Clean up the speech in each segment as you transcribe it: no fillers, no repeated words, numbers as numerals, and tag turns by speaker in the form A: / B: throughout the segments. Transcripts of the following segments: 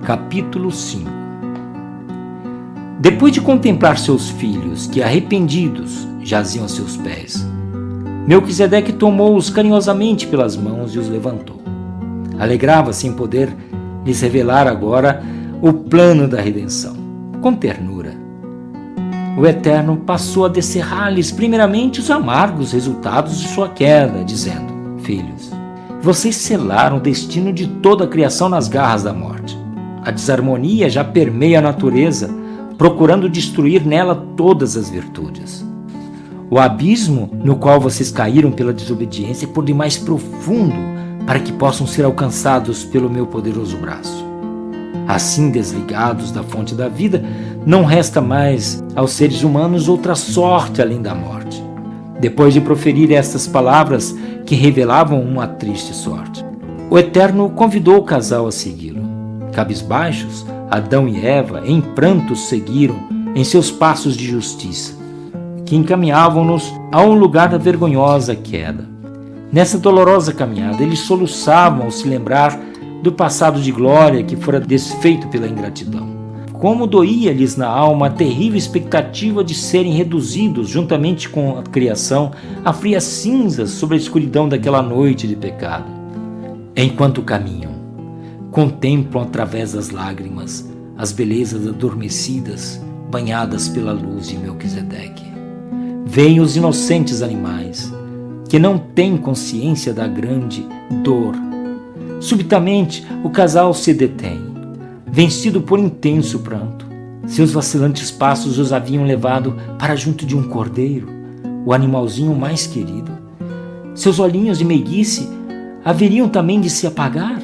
A: Capítulo 5. Depois de contemplar seus filhos, que arrependidos jaziam a seus pés, Melquisedeque tomou-os carinhosamente pelas mãos e os levantou. Alegrava-se em poder lhes revelar agora o plano da redenção. Com ternura, o Eterno passou a descerrar-lhes primeiramente os amargos resultados de sua queda, dizendo: Filhos, vocês selaram o destino de toda a criação nas garras da morte. A desarmonia já permeia a natureza, procurando destruir nela todas as virtudes. O abismo no qual vocês caíram pela desobediência é por demais profundo para que possam ser alcançados pelo meu poderoso braço. Assim, desligados da fonte da vida, não resta mais aos seres humanos outra sorte além da morte. Depois de proferir estas palavras que revelavam uma triste sorte, o Eterno convidou o casal a segui-lo. Cabisbaixos, Adão e Eva, em prantos, seguiram em seus passos de justiça, que encaminhavam-nos a um lugar da vergonhosa queda. Nessa dolorosa caminhada, eles soluçavam ao se lembrar do passado de glória que fora desfeito pela ingratidão. Como doía-lhes na alma a terrível expectativa de serem reduzidos, juntamente com a criação, a frias cinzas sobre a escuridão daquela noite de pecado. Enquanto caminham, contemplam através das lágrimas as belezas adormecidas, banhadas pela luz de Melquisedeque. Veem os inocentes animais, que não têm consciência da grande dor. Subitamente, o casal se detém, vencido por intenso pranto. Seus vacilantes passos os haviam levado para junto de um cordeiro, o animalzinho mais querido. Seus olhinhos de meiguice haveriam também de se apagar.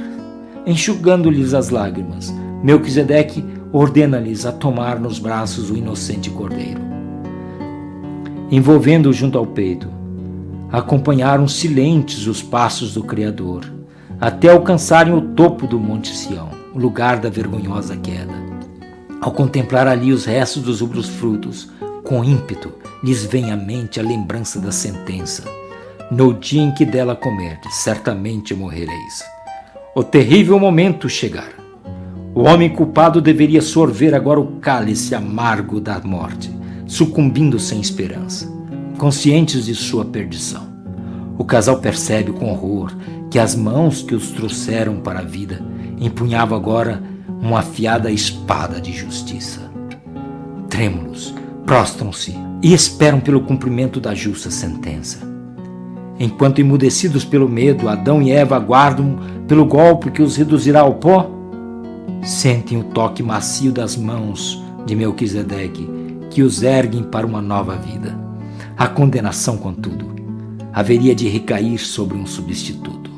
A: Enxugando-lhes as lágrimas, Melquisedeque ordena-lhes a tomar nos braços o inocente cordeiro. Envolvendo-o junto ao peito, acompanharam silentes os passos do Criador, até alcançarem o topo do Monte Sião, o lugar da vergonhosa queda. Ao contemplar ali os restos dos rubros frutos, com ímpeto lhes vem à mente a lembrança da sentença: no dia em que dela comerdes, certamente morrereis. O terrível momento chegara. O homem culpado deveria sorver agora o cálice amargo da morte, sucumbindo sem esperança, conscientes de sua perdição. O casal percebe com horror que as mãos que os trouxeram para a vida empunhavam agora uma afiada espada de justiça. Trêmulos, prostram-se e esperam pelo cumprimento da justa sentença. Enquanto emudecidos pelo medo, Adão e Eva aguardam pelo golpe que os reduzirá ao pó, sentem o toque macio das mãos de Melquisedeque, que os erguem para uma nova vida. A condenação, contudo, haveria de recair sobre um substituto.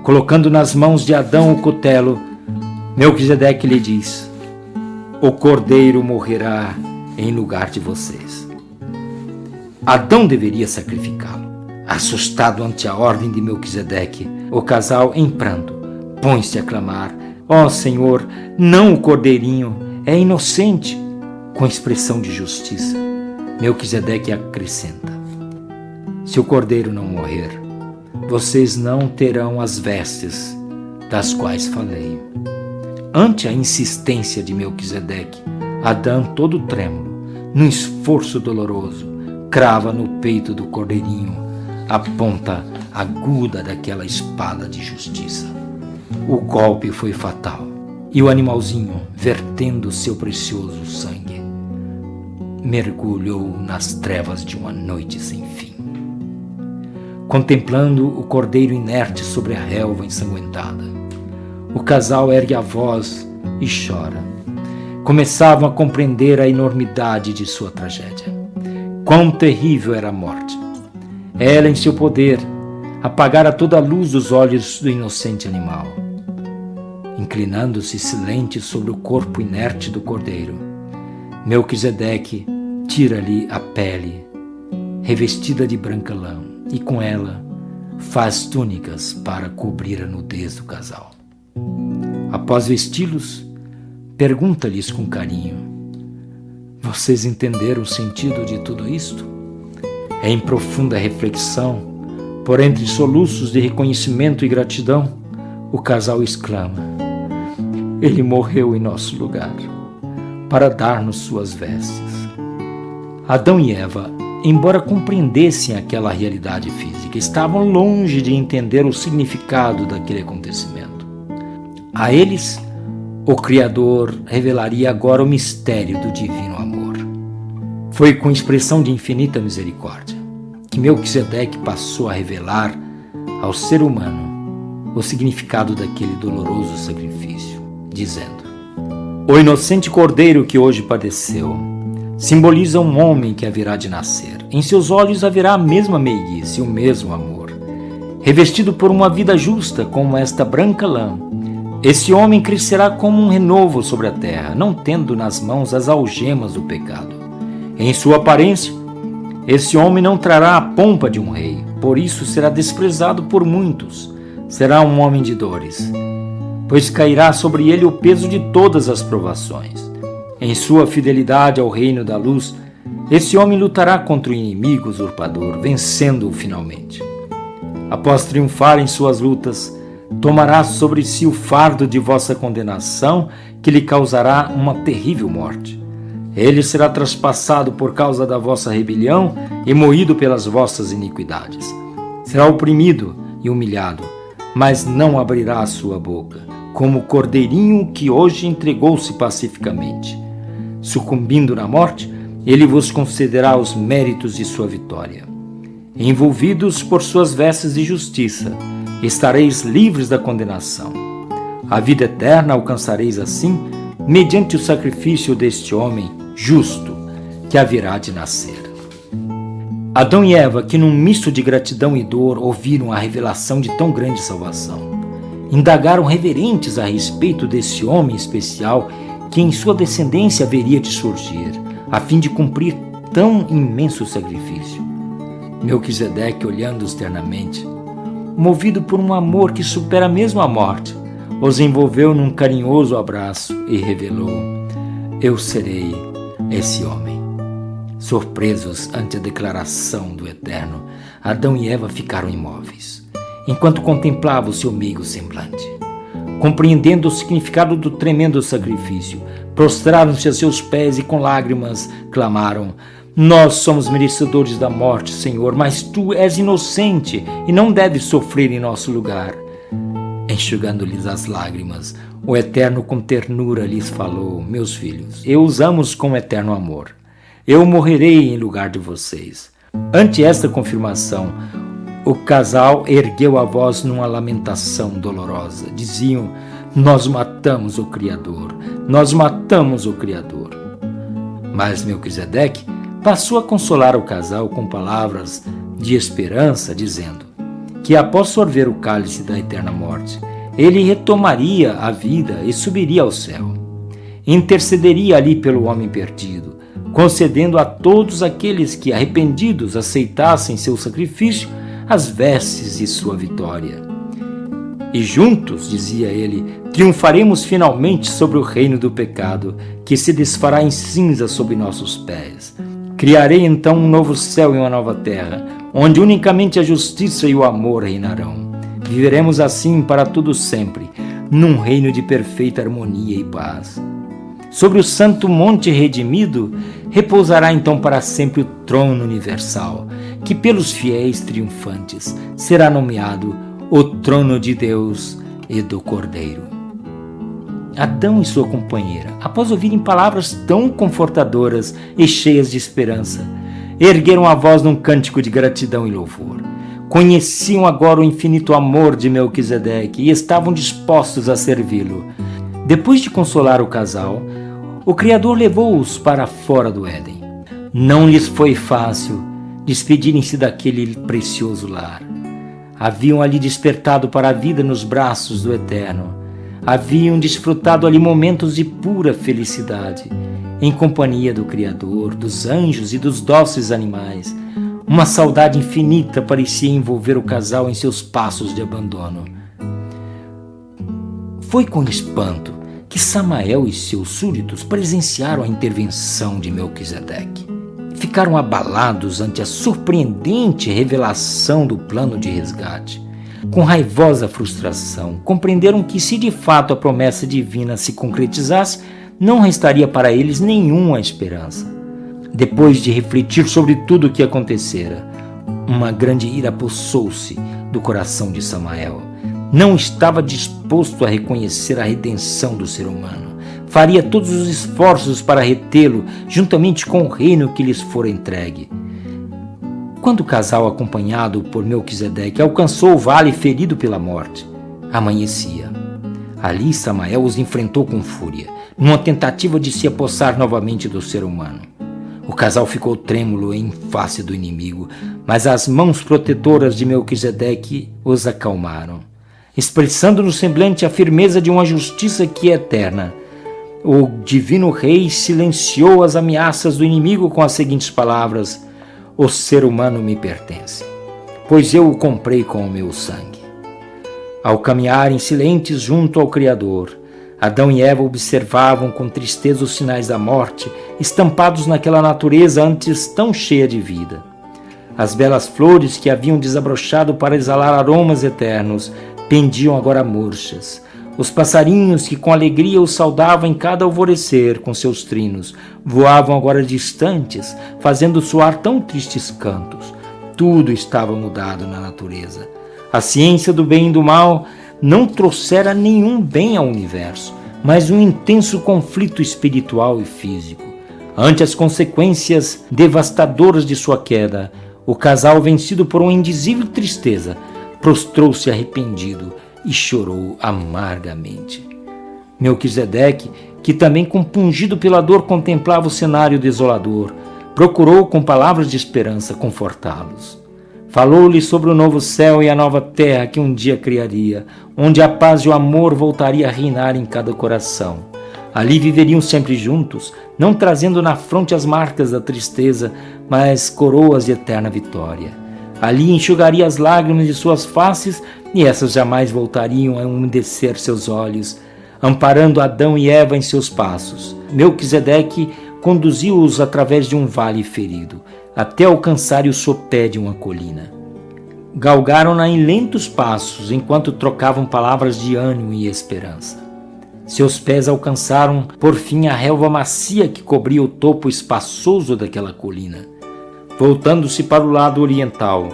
A: Colocando nas mãos de Adão o cutelo, Melquisedeque lhe diz: o cordeiro morrerá em lugar de vocês. Adão deveria sacrificá-lo. Assustado ante a ordem de Melquisedeque, o casal, em pranto, põe-se a clamar: ó Senhor, não o cordeirinho, é inocente. Com expressão de justiça, Melquisedeque acrescenta: se o cordeiro não morrer, vocês não terão as vestes das quais falei. Ante a insistência de Melquisedeque, Adão, todo trêmulo, num esforço doloroso, crava no peito do cordeirinho a ponta aguda daquela espada de justiça. O golpe foi fatal, e o animalzinho, vertendo seu precioso sangue, mergulhou nas trevas de uma noite sem fim. Contemplando o cordeiro inerte sobre a relva ensanguentada, o casal ergue a voz e chora. Começavam a compreender a enormidade de sua tragédia. Quão terrível era a morte! Ela, em seu poder, apagara toda a luz dos olhos do inocente animal. Inclinando-se silente sobre o corpo inerte do cordeiro, Melquisedeque tira-lhe a pele, revestida de branca lã, e com ela faz túnicas para cobrir a nudez do casal. Após vesti-los, pergunta-lhes com carinho: vocês entenderam o sentido de tudo isto? Em profunda reflexão, por entre soluços de reconhecimento e gratidão, o casal exclama: Ele morreu em nosso lugar, para dar-nos suas vestes. Adão e Eva, embora compreendessem aquela realidade física, estavam longe de entender o significado daquele acontecimento. A eles, o Criador revelaria agora o mistério do divino amor. Foi com expressão de infinita misericórdia que Melquisedeque passou a revelar ao ser humano o significado daquele doloroso sacrifício, dizendo: o inocente cordeiro que hoje padeceu simboliza um homem que haverá de nascer. Em seus olhos haverá a mesma meiguice e o mesmo amor. Revestido por uma vida justa como esta branca lã, esse homem crescerá como um renovo sobre a terra, não tendo nas mãos as algemas do pecado. Em sua aparência, esse homem não trará a pompa de um rei, por isso será desprezado por muitos. Será um homem de dores, pois cairá sobre ele o peso de todas as provações. Em sua fidelidade ao reino da luz, esse homem lutará contra o inimigo usurpador, vencendo-o finalmente. Após triunfar em suas lutas, tomará sobre si o fardo de vossa condenação, que lhe causará uma terrível morte. Ele será traspassado por causa da vossa rebelião e moído pelas vossas iniquidades. Será oprimido e humilhado, mas não abrirá a sua boca, como o cordeirinho que hoje entregou-se pacificamente. Sucumbindo na morte, ele vos concederá os méritos de sua vitória. Envolvidos por suas vestes de justiça, estareis livres da condenação. A vida eterna alcançareis assim, mediante o sacrifício deste homem justo que haverá de nascer. Adão e Eva, que num misto de gratidão e dor ouviram a revelação de tão grande salvação, indagaram reverentes a respeito desse homem especial que em sua descendência haveria de surgir, a fim de cumprir tão imenso sacrifício. Melquisedeque, olhando-os ternamente, movido por um amor que supera mesmo a morte, os envolveu num carinhoso abraço e revelou: eu serei esse homem. Surpresos ante a declaração do Eterno, Adão e Eva ficaram imóveis, enquanto contemplavam o seu meigo semblante. Compreendendo o significado do tremendo sacrifício, prostraram-se a seus pés e com lágrimas clamaram: nós somos merecedores da morte, Senhor, mas tu és inocente e não deves sofrer em nosso lugar. Enxugando-lhes as lágrimas, o Eterno com ternura lhes falou: meus filhos, eu os amo com eterno amor. Eu morrerei em lugar de vocês. Ante esta confirmação, o casal ergueu a voz numa lamentação dolorosa. Diziam: nós matamos o Criador, nós matamos o Criador. Mas Melquisedeque passou a consolar o casal com palavras de esperança, dizendo que após sorver o cálice da eterna morte, ele retomaria a vida e subiria ao céu. Intercederia ali pelo homem perdido, concedendo a todos aqueles que, arrependidos, aceitassem seu sacrifício, as vestes de sua vitória. E juntos, dizia ele, triunfaremos finalmente sobre o reino do pecado, que se desfará em cinza sob nossos pés. Criarei então um novo céu e uma nova terra, onde unicamente a justiça e o amor reinarão. Viveremos assim para todo sempre, num reino de perfeita harmonia e paz. Sobre o santo monte redimido, repousará então para sempre o trono universal, que pelos fiéis triunfantes será nomeado o trono de Deus e do Cordeiro. Adão e sua companheira, após ouvirem palavras tão confortadoras e cheias de esperança, ergueram a voz num cântico de gratidão e louvor. Conheciam agora o infinito amor de Melquisedeque e estavam dispostos a servi-lo. Depois de consolar o casal, o Criador levou-os para fora do Éden. Não lhes foi fácil despedirem-se daquele precioso lar. Haviam ali despertado para a vida nos braços do Eterno. Haviam desfrutado ali momentos de pura felicidade, em companhia do Criador, dos anjos e dos dóceis animais. Uma saudade infinita parecia envolver o casal em seus passos de abandono. Foi com espanto que Samael e seus súditos presenciaram a intervenção de Melquisedeque. Ficaram abalados ante a surpreendente revelação do plano de resgate. com raivosa frustração, compreenderam que se de fato a promessa divina se concretizasse, não restaria para eles nenhuma esperança. Depois de refletir sobre tudo o que acontecera, uma grande ira apossou-se do coração de Samael. Não estava disposto a reconhecer a redenção do ser humano. Faria todos os esforços para retê-lo, juntamente com o reino que lhes fora entregue. Quando o casal, acompanhado por Melquisedeque, alcançou o vale ferido pela morte, amanhecia. Ali Samael os enfrentou com fúria, numa tentativa de se apossar novamente do ser humano. O casal ficou trêmulo em face do inimigo, mas as mãos protetoras de Melquisedeque os acalmaram, expressando no semblante a firmeza de uma justiça que é eterna. O divino rei silenciou as ameaças do inimigo com as seguintes palavras: o ser humano me pertence, pois eu o comprei com o meu sangue. Ao caminharem silentes junto ao Criador, Adão e Eva observavam com tristeza os sinais da morte, estampados naquela natureza antes tão cheia de vida. As belas flores que haviam desabrochado para exalar aromas eternos pendiam agora murchas. Os passarinhos que com alegria os saudavam em cada alvorecer com seus trinos, voavam agora distantes, fazendo soar tão tristes cantos. Tudo estava mudado na natureza. A ciência do bem e do mal não trouxera nenhum bem ao universo, mas um intenso conflito espiritual e físico. Ante as consequências devastadoras de sua queda, o casal, vencido por uma indizível tristeza, prostrou-se arrependido e chorou amargamente. Melquisedeque, que também compungido pela dor contemplava o cenário desolador, procurou com palavras de esperança confortá-los. Falou-lhes sobre o novo céu e a nova terra que um dia criaria, onde a paz e o amor voltaria a reinar em cada coração. Ali viveriam sempre juntos, não trazendo na fronte as marcas da tristeza, mas coroas de eterna vitória. Ali enxugaria as lágrimas de suas faces e essas jamais voltariam a umedecer seus olhos, amparando Adão e Eva em seus passos. Melquisedeque conduziu-os através de um vale ferido, até alcançarem o sopé de uma colina. Galgaram-na em lentos passos, enquanto trocavam palavras de ânimo e esperança. Seus pés alcançaram, por fim, a relva macia que cobria o topo espaçoso daquela colina. Voltando-se para o lado oriental,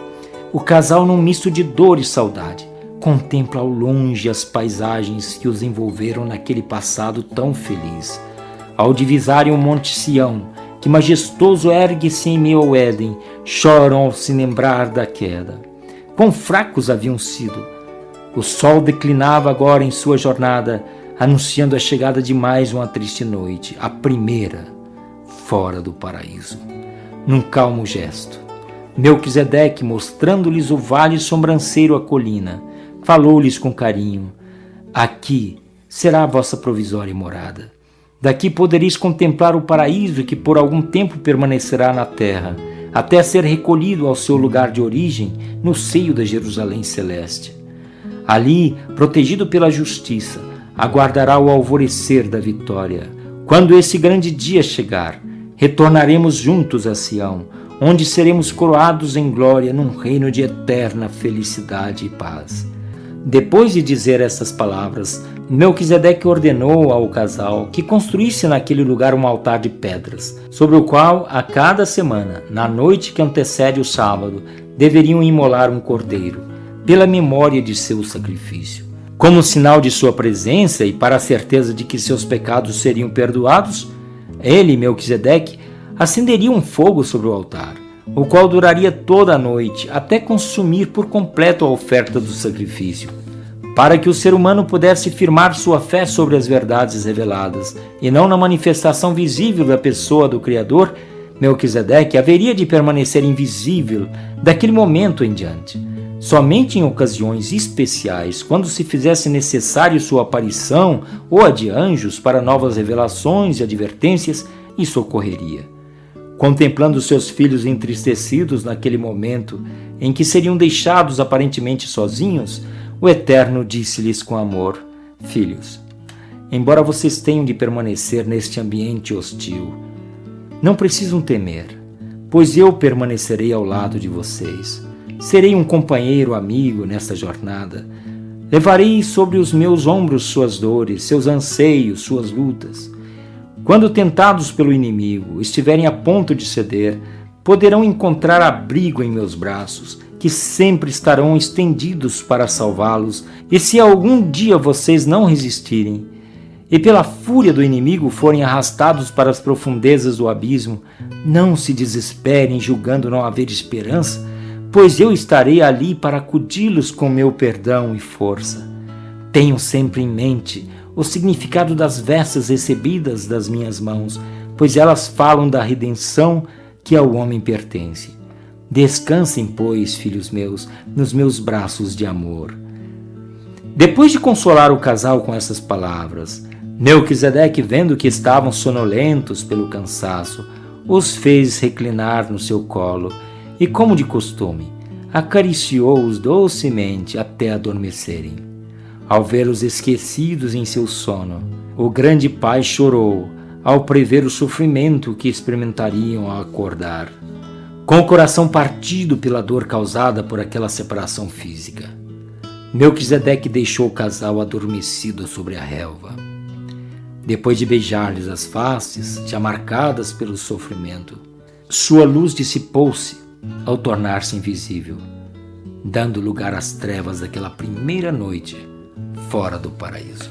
A: o casal, num misto de dor e saudade, contempla ao longe as paisagens que os envolveram naquele passado tão feliz. Ao divisarem o Monte Sião, que majestoso ergue-se em meio ao Éden, choram ao se lembrar da queda. Quão fracos haviam sido! O sol declinava agora em sua jornada, anunciando a chegada de mais uma triste noite, a primeira fora do paraíso. Num calmo gesto, Melquisedeque, mostrando-lhes o vale sobranceiro à colina, falou-lhes com carinho: aqui será a vossa provisória morada. Daqui podereis contemplar o paraíso que por algum tempo permanecerá na terra, até ser recolhido ao seu lugar de origem, no seio da Jerusalém celeste. Ali, protegido pela justiça, aguardará o alvorecer da vitória. Quando esse grande dia chegar, retornaremos juntos a Sião, onde seremos coroados em glória num reino de eterna felicidade e paz. Depois de dizer essas palavras, Melquisedeque ordenou ao casal que construísse naquele lugar um altar de pedras, sobre o qual, a cada semana, na noite que antecede o sábado, deveriam imolar um cordeiro, pela memória de seu sacrifício. Como sinal de sua presença e para a certeza de que seus pecados seriam perdoados, ele, Melquisedeque, acenderia um fogo sobre o altar, o qual duraria toda a noite, até consumir por completo a oferta do sacrifício, para que o ser humano pudesse firmar sua fé sobre as verdades reveladas, e não na manifestação visível da pessoa do Criador. Melquisedeque haveria de permanecer invisível daquele momento em diante. Somente em ocasiões especiais, quando se fizesse necessário sua aparição ou a de anjos para novas revelações e advertências, isso ocorreria. Contemplando seus filhos entristecidos naquele momento em que seriam deixados aparentemente sozinhos, o Eterno disse-lhes com amor: filhos, embora vocês tenham de permanecer neste ambiente hostil, não precisam temer, pois eu permanecerei ao lado de vocês. Serei um companheiro amigo nesta jornada. Levarei sobre os meus ombros suas dores, seus anseios, suas lutas. Quando tentados pelo inimigo estiverem a ponto de ceder, poderão encontrar abrigo em meus braços, que sempre estarão estendidos para salvá-los. E se algum dia vocês não resistirem, e pela fúria do inimigo forem arrastados para as profundezas do abismo, não se desesperem julgando não haver esperança, pois eu estarei ali para acudi-los com meu perdão e força. Tenham sempre em mente o significado das vestes recebidas das minhas mãos, pois elas falam da redenção que ao homem pertence. Descansem, pois, filhos meus, nos meus braços de amor. Depois de consolar o casal com essas palavras, Melquisedeque, vendo que estavam sonolentos pelo cansaço, os fez reclinar no seu colo e, como de costume, acariciou-os docemente até adormecerem. Ao vê-los esquecidos em seu sono, o grande pai chorou ao prever o sofrimento que experimentariam ao acordar, com o coração partido pela dor causada por aquela separação física. Melquisedeque deixou o casal adormecido sobre a relva. Depois de beijar-lhes as faces, já marcadas pelo sofrimento, sua luz dissipou-se ao tornar-se invisível, dando lugar às trevas daquela primeira noite fora do paraíso.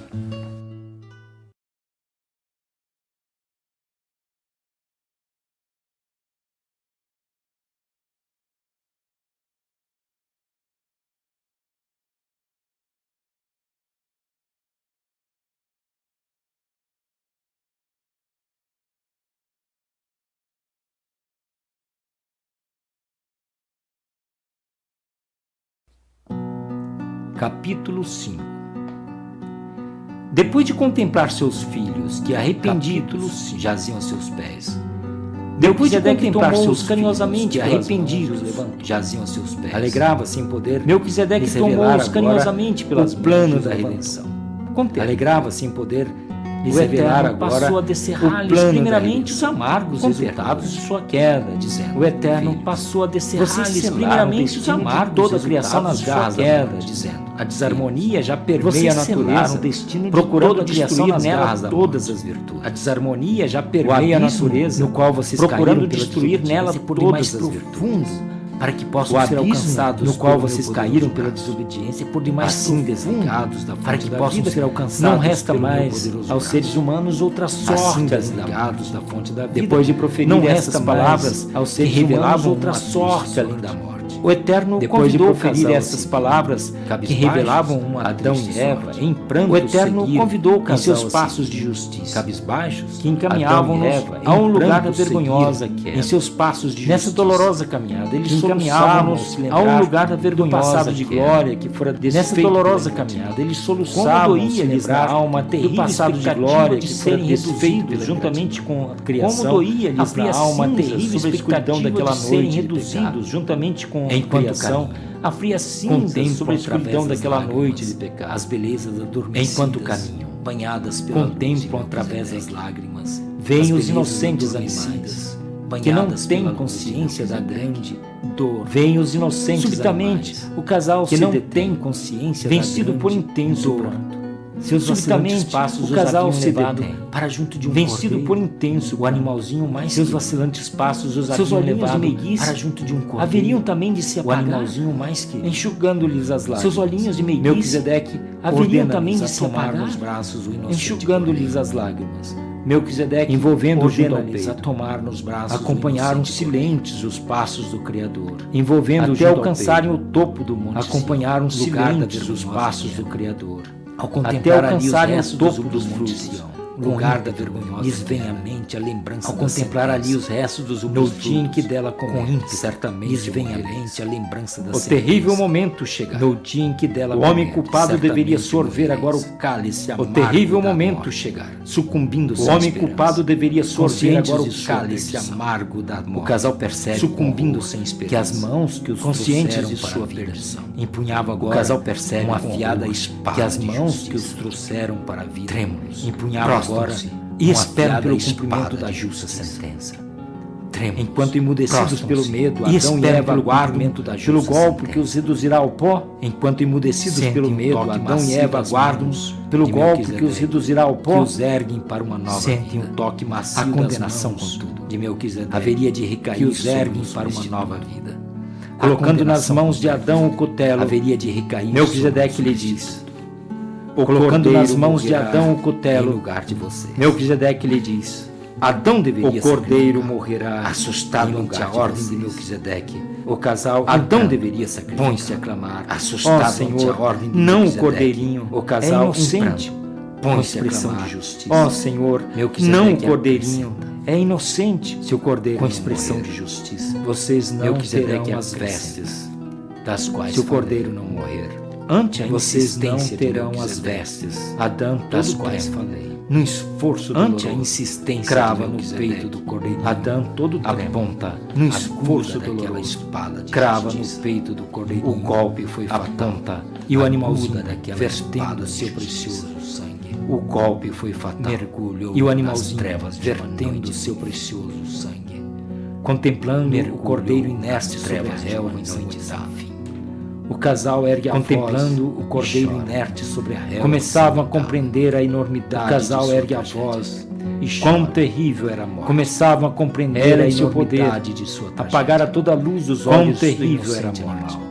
A: Capítulo 5. Depois de contemplar seus filhos, que arrependidos jaziam a seus pés, depois de contemplar seus carinhosamente arrependidos jaziam a seus pés, alegrava-se em poder Melquisedeque tomou-os carinhosamente pelas plano da redenção. Alegrava-se em poder lhes revelar agora passou a descerrar-lhes primeiramente os amargos resultados de sua queda, dizendo: o Eterno passou a descerrar-lhes primeiramente os amargos toda a criação nas garras da queda, dizendo: a desarmonia já permeia a natureza, procurando destruir nela todas as virtudes. A desarmonia já permeia a natureza, no qual vocês procurando destruir nela todas as virtudes, para que possam ser alcançados, no qual vocês caíram pela desobediência, por demais assim desligados da para que possam ser alcançados. Não resta mais aos seres humanos outra sorte desligados da fonte da vida. Depois de proferir estas palavras aos seres que revelavam outra sorte além da morte. O Eterno, depois de proferir essas palavras que revelavam um Adão e Eva em pranto, o Eterno convidou o casal em seus passos de justiça, cabisbaixos, que encaminhavam Eva a um lugar vergonhosa queda. Em seus passos de justiça, nessa dolorosa caminhada, eles encaminhavam-nos a um lugar da vergonhosa passado de glória que fora desfeito. Nessa dolorosa caminhada, eles soluçavam lhes na alma terrível passado de glória que fora desfeito juntamente com a criação. Como doía lhes na alma terrível sobre a escuridão daquela noite, reduzidos juntamente com a criação, a fria cinza sobre a escuridão daquela noite de pecado, as belezas adormecidas, enquanto caminham, banhadas pela contemplam através das lágrimas, veem os inocentes animais, que não têm consciência da grande dor, veem os inocentes subitamente animais, o casal que não tem consciência vencido por intenso pranto. Seus vacilantes passos o casal se detém para junto de um vencido cordeiro, por intenso o animalzinho mais seus vacilantes passos os haviam levado para junto de um cordeiro, haveriam também de se apagar o animalzinho mais que enxugando-lhes as lágrimas. Seus olhinhos de meiguice Melquisedeque haveriam também de se apagar nos braços o inocente, enxugando-lhes as lágrimas. Melquisedeque, envolvendo junto ao peito, a tomar nos braços, acompanharam silentes os passos do Criador, envolvendo até alcançarem o topo do monte, acompanharam silentes os passos do Criador. Ao contemplar alcançarem o topo dos frutos, lugar da vergonhosa, lhes vem à mente a lembrança. Ao contemplar ali os restos dos no dia em que dela com ímpeto, certamente lhes vem à mente a lembrança da sentença. O terrível momento chegar. No dia em que dela o homem culpado deveria sorver agora o cálice amargo. O terrível momento chegar. Sucumbindo sem esperança. O homem culpado deveria sorver agora o cálice amargo da morte. O casal percebe, sucumbindo sem esperança, que as mãos que os conscientes de sua perdição empunhavam agora. O casal percebe uma afiada espada, que as mãos que os trouxeram para a vida trêmulos empunhavam agora e esperam pelo cumprimento da justa sentença.
B: trêmulos,
A: enquanto emudecidos pelo medo,
B: e
A: Adão e Eva aguardam pelo golpe que os reduzirá ao pó. Enquanto emudecidos pelo medo, Adão e Eva aguardam pelo golpe que os reduzirá ao pó, que os erguem para uma nova
B: sentem
A: vida.
B: um toque macio
A: A condenação,
B: das mãos
A: contudo,
B: de Melquisedeque
A: haveria de recair
B: que os erguem
A: para uma nova
B: vida.
A: Colocando nas mãos de Adão o cutelo,
B: haveria de recair
A: Melquisedeque lhe diz: colocando nas mãos de Adão o cutelo,
B: em lugar de você.
A: Melquisedeque lhe diz: Adão deveria, o cordeiro morrerá
B: assustado
A: ante
B: ante
A: a ordem de Melquisedeque. O casal Adão deveria sacrificar.
B: Põe-se a clamar,
A: assustado
B: Senhor,
A: ante a ordem de
B: não
A: Melquisedeque.
B: o cordeirinho.
A: O casal
B: inocente.
A: Põe-se a
B: expressão
A: clamar.
B: de justiça.
A: Ó Senhor,
B: Melquisedeque
A: não o cordeirinho.
B: acrescenta.
A: É inocente se o cordeiro
B: Com
A: não
B: expressão
A: morrer.
B: de justiça.
A: Vocês não
B: Melquisedeque
A: terão as
B: acrescenta.
A: vestes
B: Das quais
A: se o
B: falei.
A: cordeiro não morrer. Ante a vocês não
B: insistência de
A: terão as
B: Melquisedeque,
A: vestes. Adão
B: das
A: todo
B: quais
A: treme.
B: falei.
A: Num esforço
B: Ante
A: doloroso,
B: a insistência
A: crava
B: de
A: no
B: Melquisedeque,
A: peito do cordeiro. Adão todo treme.
B: aponta
A: Num
B: a
A: esforço
B: daquela
A: doloroso,
B: espada de
A: crava
B: justiça.
A: no peito do cordeiro.
B: O golpe foi fatal.
A: Aponta e o
B: A
A: animalzinho
B: aguda daquela
A: vertendo
B: espada de
A: seu
B: justiça.
A: precioso sangue.
B: O golpe foi fatal.
A: Mergulhou
B: e o
A: nas
B: animalzinho
A: trevas
B: vertendo
A: vertendo
B: seu
A: seu
B: precioso sangue.
A: contemplando o
B: Mergulhou
A: cordeiro
B: nas
A: inerte sobre a
B: trevas de
A: relva
B: uma
A: em
B: noite
A: sem
B: sem
A: fim. O casal ergue a
B: Contemplando
A: voz,
B: o cordeiro
A: chora.
B: inerte sobre a relva
A: Começavam a
B: sem
A: compreender a enormidade. O casal
B: de sua
A: ergue a
B: tragédia.
A: voz
B: E
A: quão
B: chora.
A: terrível era a morte.
B: Começavam a compreender
A: Era
B: a
A: em seu poder
B: enormidade de sua tragédia.
A: apagar a toda a luz dos
B: Quão
A: olhos
B: terrível
A: do
B: era a
A: inocente
B: morte.
A: animal.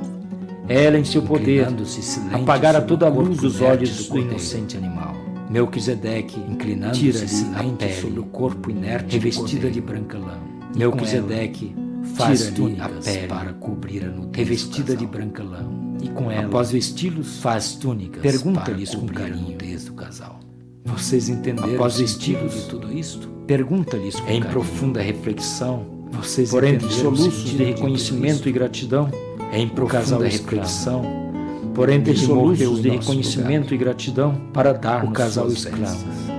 A: Ela em seu poder
B: Inclinando-se silente
A: apagar a
B: sobre
A: toda a
B: o corpo
A: luz dos
B: inerte
A: olhos
B: do
A: do
B: cordeiro.
A: inocente animal.
B: Melquisedeque, inclinando-se
A: Tira-lhe a
B: silente
A: pele
B: sobre o corpo inerte
A: revestida de
B: do cordeiro.
A: branca lã.
B: Melquisedeque faz
A: tira-lhe
B: túnicas
A: a pele
B: para cobrir a nudez
A: revestida
B: do
A: de
B: casal.
A: branca lã. E com ela,
B: Após vesti-los,
A: faz túnicas.
B: pergunta-lhes
A: para
B: com
A: cobrir a
B: carinho
A: nudez
B: do casal.
A: Vocês entenderam
B: Após
A: o sentido
B: vesti-los
A: de tudo isto?
B: Pergunta-lhes com
A: Em
B: carinho.
A: profunda reflexão,
B: Vocês
A: por entre
B: entenderam o
A: soluços
B: sentido
A: de
B: de
A: reconhecimento
B: tudo
A: e gratidão,
B: Em
A: o
B: profunda
A: casal
B: reflexão,
A: reflexão, por entre
B: ele morreu
A: soluços de
B: em nosso
A: reconhecimento e gratidão,
B: para dar
A: o casal
B: suas
A: exclama.
B: vestes.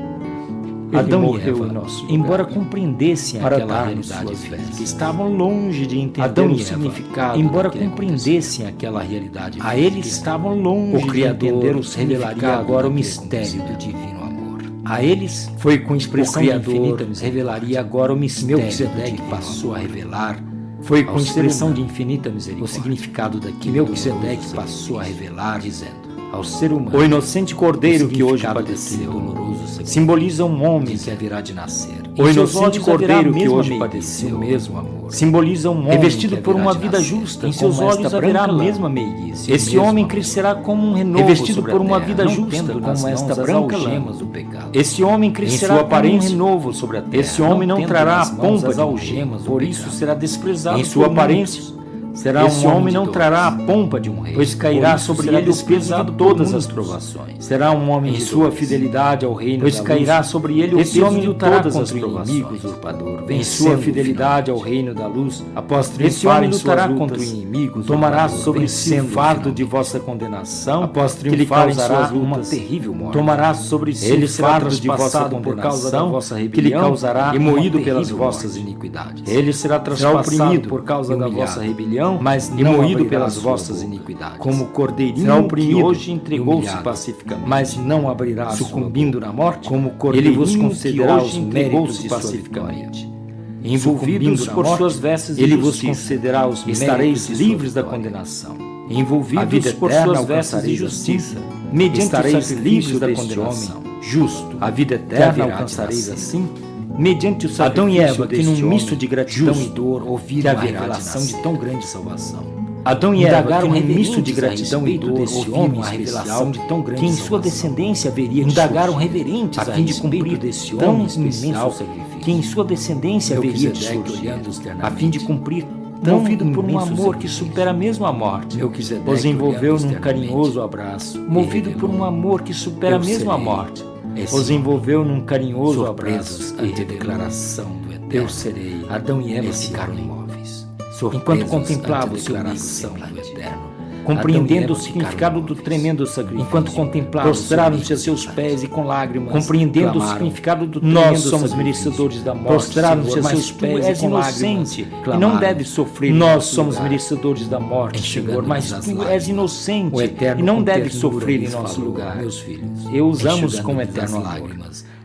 A: Adão e
B: morreu
A: Eva,
B: em nosso lugar,
A: embora compreendessem
B: para
A: aquela
B: dar-nos
A: realidade
B: suas
A: física,
B: vestes.
A: estavam longe de entender
B: Adão
A: o
B: e Eva,
A: significado,
B: embora
A: daquele
B: compreendessem
A: aquela realidade
B: a
A: física,
B: eles
A: estavam longe
B: o Criador
A: de entender o
B: revelaria
A: significado
B: agora o
A: daquele
B: mistério
A: acontecimento.
B: do divino amor.
A: A eles
B: Foi com expressão de
A: Criador
B: infinita misericórdia.
A: revelaria agora o mistério
B: Melquisedeque
A: do divino
B: passou a
A: amor.
B: revelar
A: Foi com
B: ao ser
A: expressão
B: humano
A: de infinita
B: o
A: misericórdia
B: significado daquele
A: Melquisedeque
B: doloroso
A: passou a
B: sacrifício,
A: revelar,
B: dizendo:
A: ao ser humano,
B: O
A: inocente cordeiro que hoje
B: significado
A: padeceu,
B: daquele doloroso sacrifício
A: simboliza um homem
B: que haverá de nascer.
A: O
B: Em seus
A: inocente
B: olhos haverá
A: cordeiro
B: a
A: que
B: mesma
A: hoje
B: meiguice,
A: padeceu,
B: o mesmo amor.
A: simboliza um homem
B: Revestido
A: que
B: por
A: haverá
B: uma
A: de
B: vida
A: nascer.
B: justa,
A: Em seus
B: como
A: olhos
B: esta
A: haverá a
B: branca lã.
A: mesma meiguice.
B: O
A: Esse
B: mesmo
A: homem
B: amor.
A: crescerá como um renovo
B: Revestido
A: sobre
B: por
A: a
B: uma
A: terra,
B: vida
A: não
B: justa,
A: tendo
B: como
A: nas
B: esta
A: mãos as
B: branca lã.
A: algemas do pecado. Esse homem
B: Em
A: crescerá
B: sua
A: como um
B: aparência,
A: renovo sobre a terra.
B: esse homem não
A: tendo
B: trará
A: nas
B: a
A: mãos
B: pompa
A: as
B: de um
A: algemas
B: rei,
A: do
B: por
A: pecado.
B: isso será desprezado
A: Em sua
B: por
A: aparência,
B: muitos.
A: será
B: Esse
A: um
B: homem
A: homem
B: não
A: de
B: trará a
A: dores,
B: pompa de um rei,
A: pois cairá
B: por isso
A: sobre
B: será
A: ele o peso de
B: desprezado por
A: todas as
B: muitos.
A: provações. Será um homem
B: Em
A: de
B: sua
A: dores,
B: fidelidade ao reino
A: pois
B: da
A: cairá
B: luz,
A: sobre ele o
B: esse
A: peso
B: homem
A: de
B: lutará
A: todas as
B: contra o
A: provações.
B: inimigo usurpador,
A: Em
B: vencendo
A: sua fidelidade ao reino da luz, após triunfar em suas lutas, tomará sobre si o fardo de vossa condenação, após
B: que lhe
A: triunfar em
B: causará
A: suas
B: uma
A: lutas,
B: terrível morte.
A: tomará sobre si
B: Ele
A: o
B: será
A: fardo de vossa
B: traspassado por causa da
A: condenação,
B: vossa
A: que lhe
B: rebelião
A: causará
B: e
A: uma
B: moído pelas
A: terrível
B: vossas
A: morte.
B: iniquidades.
A: Ele será traspassado
B: oprimido
A: por causa da
B: humilhado,
A: vossa rebelião,
B: mas
A: e
B: não
A: moído
B: abrirá
A: pelas
B: sua
A: vossas
B: boca.
A: iniquidades.
B: Como o cordeirinho
A: será
B: que
A: oprimido
B: hoje
A: e
B: entregou-se
A: humilhado,
B: pacificamente,
A: mas não abrirá
B: sucumbindo
A: sua
B: na
A: boca.
B: morte,
A: Como o
B: ele
A: cordeirinho
B: vos
A: que
B: concederá os
A: hoje
B: méritos
A: entregou-se
B: de sua
A: pacificamente.
B: vitória.
A: Envolvidos
B: Sucumbindo
A: por
B: na
A: suas
B: morte,
A: vestes de
B: ele vos
A: justiça,
B: concederá os
A: estareis
B: méritos de sua
A: livres da
B: vitória.
A: condenação.
B: A
A: Envolvidos
B: vida
A: por
B: eterna
A: suas vestes de
B: alcançareis
A: justiça,
B: assim,
A: mediante o
B: estareis
A: sacrifício
B: livres
A: da
B: deste
A: condenação.
B: homem justo,
A: A vida
B: que
A: eterna
B: haverá de
A: alcançareis
B: nascer.
A: assim, mediante o
B: Adão
A: sacrifício
B: e Eva, que
A: deste
B: num misto
A: homem
B: de gratidão
A: justo,
B: e dor
A: que
B: ouviram a
A: haverá de
B: revelação de
A: nascer.
B: tão grande salvação.
A: Adão e Eva,
B: Indagaram
A: que num misto de
B: reverentes
A: gratidão
B: a
A: e
B: respeito
A: dor
B: desse
A: ouviram
B: homem
A: a
B: especial,
A: revelação de tão grande
B: que em sua
A: salvação.
B: descendência haveria de
A: Indagaram
B: surgir,
A: reverentes
B: a fim de
A: respeito
B: cumprir
A: desse
B: tão
A: homem
B: imenso
A: especial,
B: sacrifício.
A: que em sua descendência haveria de
B: Melquisedeque,
A: surgir,
B: olhando
A: a
B: externamente,
A: fim de cumprir tão
B: movido por um
A: imenso
B: amor que
A: sacrifício.
B: supera mesmo a morte,
A: Melquisedeque,
B: os envolveu
A: olhando
B: num
A: externamente,
B: carinhoso abraço,
A: movido por um amor que supera
B: Eu
A: mesmo a
B: serei
A: morte,
B: esse
A: os envolveu num carinhoso
B: surpresos
A: abraço
B: ante a
A: revelou.
B: declaração do Eterno.
A: Eu serei.
B: Adão e Eva
A: esse
B: ficaram
A: homem.
B: imóveis,
A: Enquanto
B: surpresos
A: contemplava
B: ante
A: o
B: a
A: seu
B: declaração
A: amigo
B: do Eterno.
A: compreendendo
B: Adão
A: o
B: e Eva
A: significado do
B: ficaram
A: tremendo sacrifício,
B: enquanto contemplavam
A: prostraram-se a
B: o
A: seus
B: seu
A: pés e com lágrimas,
B: compreendendo o
A: clamaram,
B: significado do
A: nós
B: tremendo
A: somos
B: sacrifício,
A: merecedores da morte,
B: prostraram-se
A: Senhor,
B: a
A: mas
B: seus
A: tu
B: pés
A: és
B: e com
A: inocente
B: lágrimas,
A: e não
B: clamaram,
A: deves sofrer em
B: nós
A: nosso
B: somos
A: lugar.
B: merecedores da morte, Senhor, mas
A: Enxugando-nos
B: tu
A: as
B: és
A: lágrimas.
B: inocente
A: O Eterno
B: e não
A: com
B: deves
A: ternura
B: sofrer em
A: lhes
B: nosso
A: falou,
B: lugar.
A: meus filhos,
B: Eu os amo com
A: enxugando-lhes
B: eterno
A: as
B: amor.
A: lágrimas.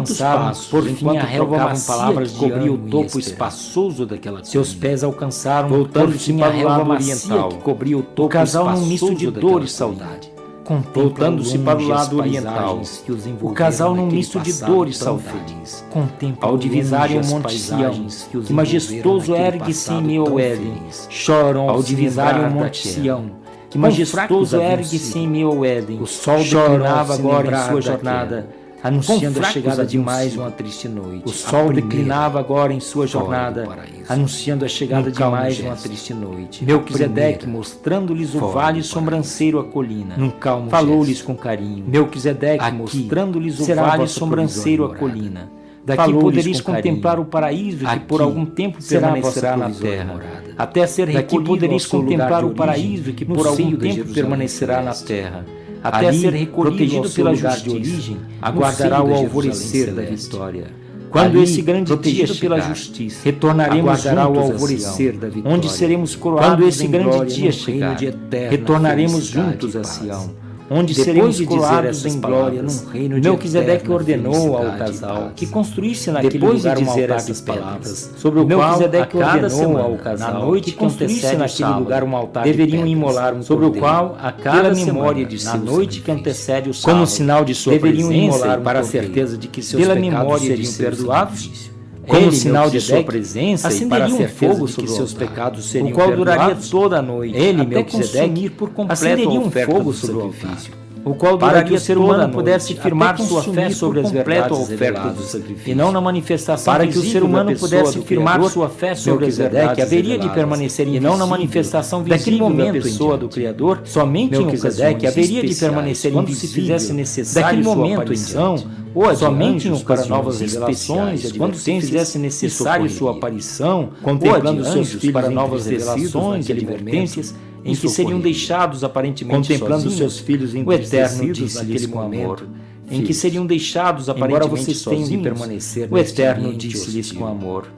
A: alcançaram, por fim, a relva macia
B: palavras
A: que
B: de
A: cobria o
B: ânimo e
A: topo
B: esperança.
A: espaçoso daquela
B: Seus
A: colina.
B: pés alcançaram,
A: Voltando-se
B: por fim,
A: para
B: a
A: o
B: relva
A: lado
B: macia
A: oriental,
B: que cobria o
A: o
B: topo
A: casal num misto
B: espaçoso
A: de
B: daquela
A: dor e
B: colina.
A: saudade. voltando-se para o lado oriental, o casal num misto de dor e saudade contempla ao divisarem o Monte Sião, que majestoso ergue-se em meio ao Éden. Choram ao divisarem o Monte Sião, que majestoso ergue-se em meio ao Éden. O sol declinava agora em sua jornada, anunciando a chegada de mais uma triste noite. O sol declinava agora em sua jornada, anunciando a chegada de mais uma triste noite. Melquisedeque, mostrando-lhes o vale sobranceiro à colina, falou-lhes com carinho. Melquisedeque, mostrando-lhes o vale sobranceiro à colina. Daqui podereis contemplar o paraíso que por algum tempo permanecerá na terra, até ser recolhido. Daqui podereis contemplar o paraíso que por algum tempo permanecerá na terra, até ser recolhido pela justiça, aguardará o alvorecer da vitória. Quando esse grande dia pela justiça, retornaremos juntos ao alvorecer da vitória. Onde seremos coroados. Quando esse grande dia chegar, retornaremos juntos a Sião, onde seremos coroados em glória num reino de Melquisedeque ordenou ao casal que construísse naquele lugar um altar de pedras, sobre o qual Melquisedeque ordenou ao casal na noite que antecede naquele lugar um altar deveriam imolar um sobre o qual a cada memória de na noite que antecede o sábado, como sinal de sua deveriam imolar para a certeza de que seus pecados seriam perdoados. Como sinal de sua presença, acenderia um fogo sobre seus pecados seriam perdoados, o qual duraria toda a noite, ele, Melquisedeque, por completo acenderia um fogo sobre o ofício, o qual para que o ser humano pudesse firmar sua fé sobre as verdades ofertas do sacrifício, e não na manifestação para que o ser humano pudesse firmar sua fé sobre as verdades que haveria de permanecer e não na manifestação visível da pessoa do Criador, somente em Melquisedeque haveria de permanecer quando se fizesse necessário sua aparição, ou somente em para novas revelações, quando se fizesse necessário sua aparição, contemplando seus filhos para novas revelações e advertências, em que seriam deixados aparentemente contemplando seus filhos o Eterno disse-lhes com amor, em que seriam deixados aparentemente sozinhos, o Eterno disse-lhes com amor,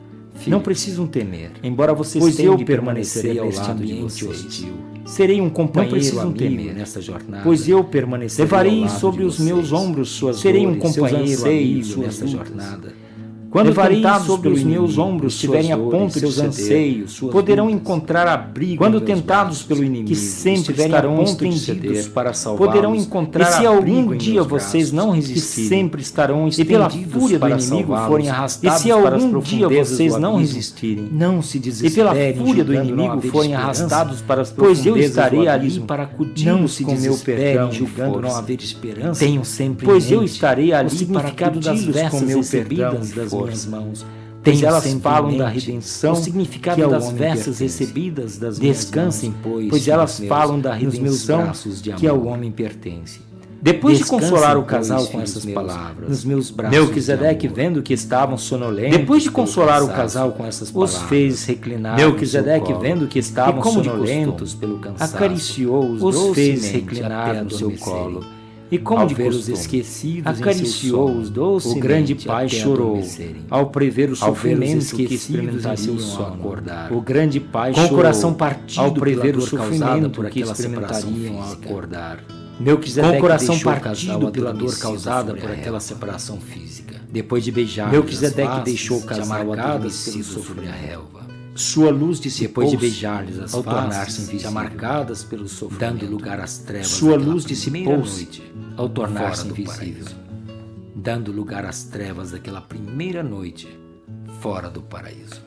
A: não precisam temer, embora vocês tenham de permanecer ao lado de vocês. Serei um companheiro amigo nessa jornada, pois eu permanecerei. Levarei sobre os meus ombros suas dores, serei um companheiro amigo nessa jornada. Quando tentados sobre os meus ombros estiverem a ponto de ceder, poderão encontrar abrigo. Quando tentados pelo inimigo, que sempre estarão estendidos para salvar, poderão encontrar abrigo. E se algum dia vocês não resistirem, que sempre estarão estendidos e pela fúria do inimigo forem arrastados, e se algum dia vocês não resistirem, não se desesperem, e pela fúria do inimigo forem arrastados para as profundezas, pois eu estarei ali para acudir-los com meu perdão, julgando não haver esperança. Tenham sempre pois eu estarei ali para acudir-los com meu perdão das minhas mãos, pois elas falam da redenção, o significado das vestes recebidas das descansem, pois elas falam da redenção que ao homem pertence. Depois de consolar o casal com essas palavras, nos meus braços, Melquisedeque, vendo que estavam sonolentos, depois de consolar o casal com essas palavras, os fez reclinar. Melquisedeque, vendo que estavam sonolentos pelo cansaço, acariciou-os, os fez reclinar no seu colo. E como de ver os esquecidos, acariciou-os docemente. O grande pai chorou ao prever o sofrimento que experimentariam ao acordar. O grande pai chorou com o coração partido ao prever o sofrimento que experimentariam ao acordar. Melquisedeque com o coração partido pela dor causada por aquela separação física. Depois de beijar, Melquisedeque deixou o casal adormecido sobre a relva. Sua luz dissipou-se depois de beijar-lhes as ao tornar-se invisíveis, marcadas pelo sofrimento, dando lugar às trevas. Sua luz dissipou-se ao tornar-se invisível, dando lugar às trevas daquela primeira noite fora do paraíso.